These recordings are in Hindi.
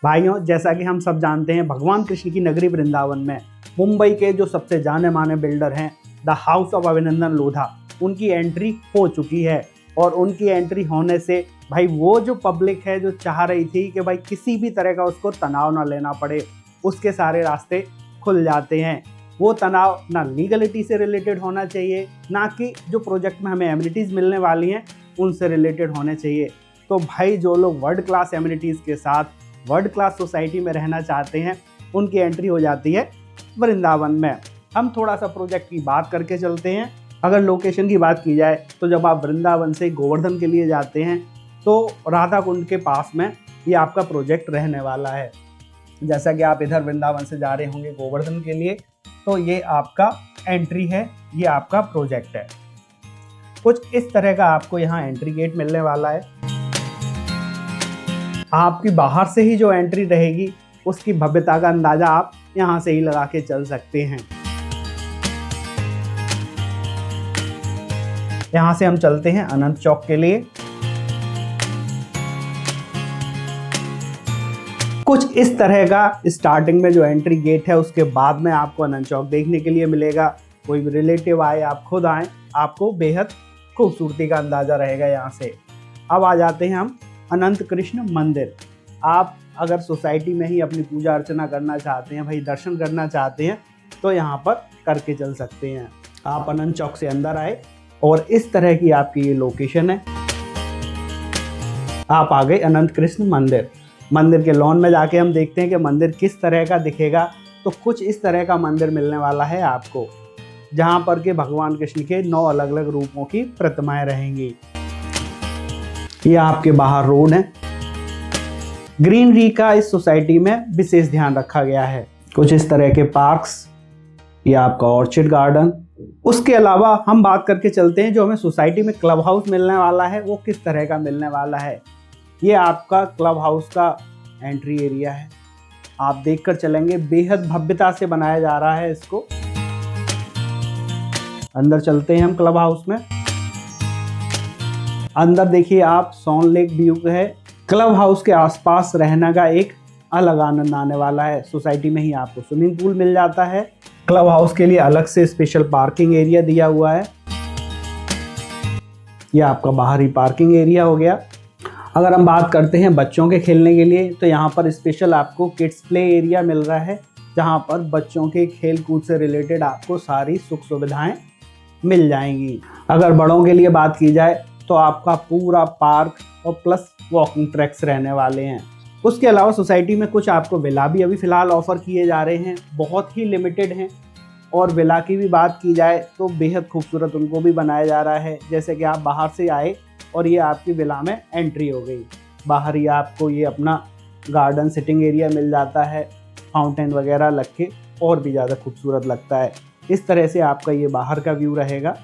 भाइयों, जैसा कि हम सब जानते हैं, भगवान कृष्ण की नगरी वृंदावन में मुंबई के जो सबसे जाने माने बिल्डर हैं द हाउस ऑफ अभिनंदन लोधा, उनकी एंट्री हो चुकी है। और उनकी एंट्री होने से भाई वो जो पब्लिक है जो चाह रही थी कि भाई किसी भी तरह का उसको तनाव ना लेना पड़े, उसके सारे रास्ते खुल जाते हैं। वो तनाव ना लीगलिटी से रिलेटेड होना चाहिए, ना कि जो प्रोजेक्ट में हमें एमिनिटीज़ मिलने वाली हैं उनसे रिलेटेड होने चाहिए। तो भाई जो लोग वर्ल्ड क्लास एमिनिटीज़ के साथ वर्ल्ड क्लास सोसाइटी में रहना चाहते हैं, उनकी एंट्री हो जाती है वृंदावन में। हम थोड़ा सा प्रोजेक्ट की बात करके चलते हैं। अगर लोकेशन की बात की जाए तो जब आप वृंदावन से गोवर्धन के लिए जाते हैं तो राधा कुंड के पास में ये आपका प्रोजेक्ट रहने वाला है। जैसा कि आप इधर वृंदावन से जा रहे होंगे गोवर्धन के लिए, तो ये आपका एंट्री है, ये आपका प्रोजेक्ट है। कुछ इस तरह का आपको यहाँ एंट्री गेट मिलने वाला है। आपकी बाहर से ही जो एंट्री रहेगी उसकी भव्यता का अंदाजा आप यहाँ से ही लगा के चल सकते हैं। यहाँ से हम चलते हैं अनंत चौक के लिए। कुछ इस तरह का स्टार्टिंग में जो एंट्री गेट है, उसके बाद में आपको अनंत चौक देखने के लिए मिलेगा। कोई भी रिलेटिव आए, आप खुद आए, आपको बेहद खूबसूरती का अंदाजा रहेगा यहाँ से। अब आ जाते हैं हम अनंत कृष्ण मंदिर। आप अगर सोसाइटी में ही अपनी पूजा अर्चना करना चाहते हैं, भाई दर्शन करना चाहते हैं, तो यहाँ पर करके चल सकते हैं। आप अनंत चौक से अंदर आए और इस तरह की आपकी ये लोकेशन है। आप आ गए अनंत कृष्ण मंदिर। मंदिर के लॉन में जाके हम देखते हैं कि मंदिर किस तरह का दिखेगा। तो कुछ इस तरह का मंदिर मिलने वाला है आपको, जहाँ पर के भगवान कृष्ण के 9 अलग अलग रूपों की प्रतिमाएं रहेंगी। ये आपके बाहर रोड है। ग्रीनरी का इस सोसाइटी में विशेष ध्यान रखा गया है। कुछ इस तरह के पार्क्स, ये आपका ऑर्चिड गार्डन। उसके अलावा हम बात करके चलते हैं जो हमें सोसाइटी में क्लब हाउस मिलने वाला है, वो किस तरह का मिलने वाला है। ये आपका क्लब हाउस का एंट्री एरिया है। आप देखकर चलेंगे, बेहद भव्यता से बनाया जा रहा है इसको। अंदर चलते हैं हम क्लब हाउस में। अंदर देखिए आप सॉन लेक व्यू है। क्लब हाउस के आसपास रहने का एक अलग आनंद आने वाला है। सोसाइटी में ही आपको स्विमिंग पूल मिल जाता है। क्लब हाउस के लिए अलग से स्पेशल पार्किंग एरिया दिया हुआ है। यह आपका बाहरी पार्किंग एरिया हो गया। अगर हम बात करते हैं बच्चों के खेलने के लिए, तो यहाँ पर स्पेशल आपको किड्स प्ले एरिया मिल रहा है, जहाँ पर बच्चों के खेल कूद से रिलेटेड आपको सारी सुख सुविधाएं मिल जाएंगी। अगर बड़ों के लिए बात की जाए तो आपका पूरा पार्क और प्लस वॉकिंग ट्रैक्स रहने वाले हैं। उसके अलावा सोसाइटी में कुछ आपको विला भी अभी फ़िलहाल ऑफ़र किए जा रहे हैं, बहुत ही लिमिटेड हैं। और विला की भी बात की जाए तो बेहद खूबसूरत उनको भी बनाया जा रहा है। जैसे कि आप बाहर से आए और ये आपकी विला में एंट्री हो गई। बाहर ही आपको ये अपना गार्डन सिटिंग एरिया मिल जाता है, फाउंटेन वगैरह लग के और भी ज़्यादा खूबसूरत लगता है। इस तरह से आपका ये बाहर का व्यू रहेगा।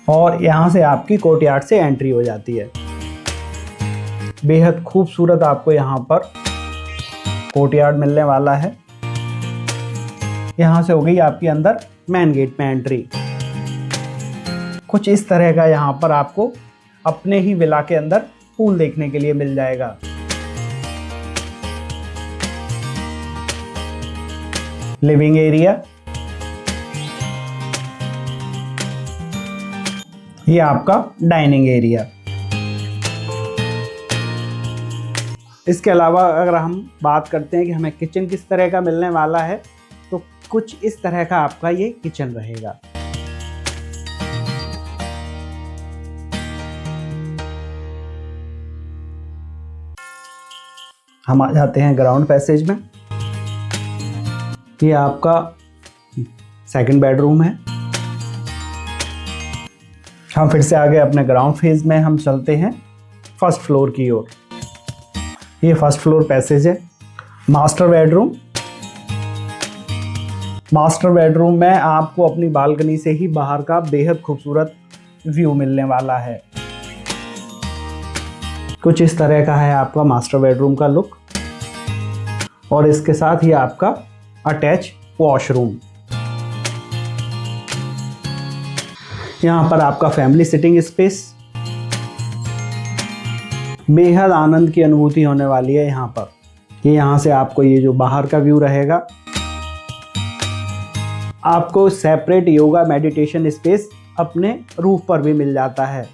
और यहाँ से आपकी कोर्टयार्ड से एंट्री हो जाती है। बेहद खूबसूरत आपको यहाँ पर कोर्टयार्ड मिलने वाला है। यहाँ से हो गई आपकी अंदर मेन गेट में एंट्री। कुछ इस तरह का यहाँ पर आपको अपने ही विला के अंदर पूल देखने के लिए मिल जाएगा। लिविंग एरिया, ये आपका डाइनिंग एरिया। इसके अलावा अगर हम बात करते हैं कि हमें किचन किस तरह का मिलने वाला है, तो कुछ इस तरह का आपका ये किचन रहेगा। हम आ जाते हैं ग्राउंड पैसेज में। ये आपका सेकंड बेडरूम है। हम फिर से आगे अपने ग्राउंड फेज में हम चलते हैं फर्स्ट फ्लोर की ओर। ये फर्स्ट फ्लोर पैसेज है। Master bedroom. मास्टर बेडरूम में आपको अपनी बालकनी से ही बाहर का बेहद खूबसूरत व्यू मिलने वाला है। कुछ इस तरह का है आपका मास्टर बेडरूम का लुक। और इसके साथ ही आपका अटैच वॉशरूम। यहाँ पर आपका फैमिली सिटिंग स्पेस। बेहद आनंद की अनुभूति होने वाली है यहाँ पर। ये यहाँ से आपको ये जो बाहर का व्यू रहेगा, आपको सेपरेट योगा मेडिटेशन स्पेस अपने रूफ पर भी मिल जाता है।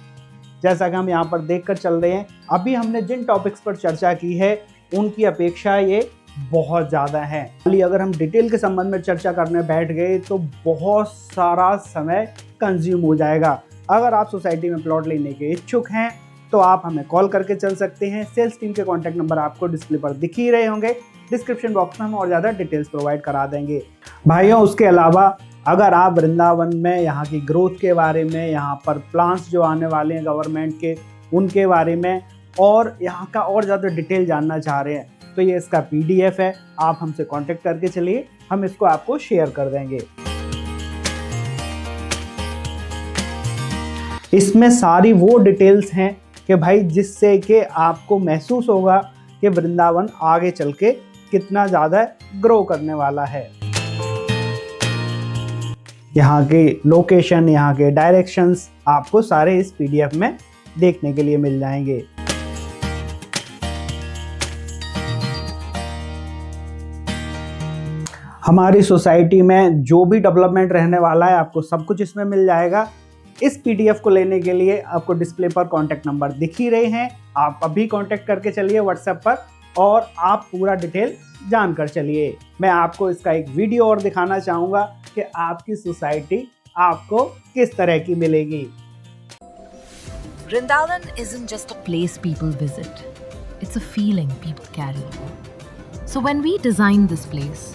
जैसा कि हम यहाँ पर देखकर चल रहे हैं, अभी हमने जिन टॉपिक्स पर चर्चा की है उनकी अपेक्षा ये बहुत ज़्यादा है। अगर हम डिटेल के संबंध में चर्चा करने बैठ गए तो बहुत सारा समय कंज्यूम हो जाएगा। अगर आप सोसाइटी में प्लॉट लेने के इच्छुक हैं तो आप हमें कॉल करके चल सकते हैं। सेल्स टीम के कॉन्टैक्ट नंबर आपको डिस्प्ले पर दिख ही रहे होंगे। डिस्क्रिप्शन बॉक्स में हम और ज़्यादा डिटेल्स प्रोवाइड करा देंगे। भाइयों, उसके अलावा अगर आप वृंदावन में यहाँ की ग्रोथ के बारे में, यहाँ पर प्लान्स जो आने वाले हैं गवर्नमेंट के, उनके बारे में और यहाँ का और ज़्यादा डिटेल जानना चाह रहे हैं तो ये इसका PDF है। आप हमसे कांटेक्ट करके चलिए, हम इसको आपको शेयर कर देंगे। इसमें सारी वो डिटेल्स हैं कि भाई जिससे कि आपको महसूस होगा कि वृंदावन आगे चल के कितना ज़्यादा ग्रो करने वाला है। यहाँ के लोकेशन, यहाँ के डायरेक्शंस आपको सारे इस PDF में देखने के लिए मिल जाएंगे। हमारी सोसाइटी में जो भी डेवलपमेंट रहने वाला है आपको सब कुछ इसमें मिल जाएगा। इस PDF को लेने के लिए आपको डिस्प्ले पर कॉन्टैक्ट नंबर दिख ही रहे हैं। आप अभी कॉन्टैक्ट करके चलिए व्हाट्सएप पर और आप पूरा डिटेल जानकर चलिए। मैं आपको इसका एक वीडियो और दिखाना चाहूँगा कि आपकी सोसाइटी आपको किस तरह की मिलेगी। Vrindavan isn't just a place people visit. It's a feeling people carry. So when we designed this place,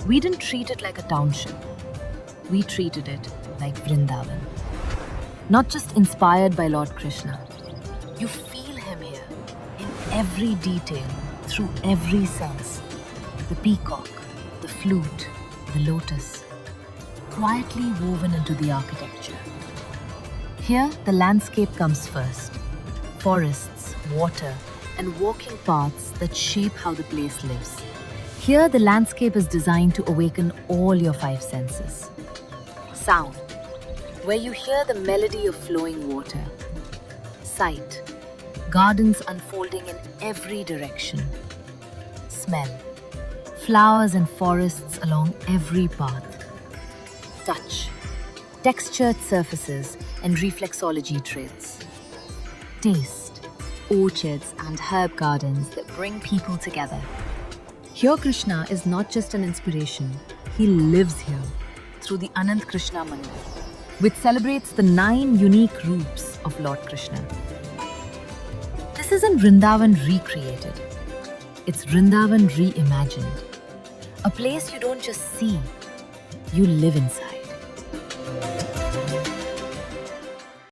we didn't treat it like a township. We treated it like Vrindavan. Not just inspired by Lord Krishna. You feel him here in every detail, through every sense. The peacock, the flute, the lotus, quietly woven into the architecture. Here, the landscape comes first. Forests, water, and walking paths that shape how the place lives. Here, the landscape is designed to awaken all your five senses. Sound, where you hear the melody of flowing water. Sight, gardens unfolding in every direction. Smell, flowers and forests along every path. Touch, textured surfaces and reflexology trails. Taste, orchards and herb gardens that bring people together. Here Krishna is not just an inspiration, he lives here through the Anand Krishna Mandir, which celebrates the 9 unique roops of Lord Krishna. This isn't Vrindavan recreated, it's Vrindavan reimagined. A place you don't just see, you live inside.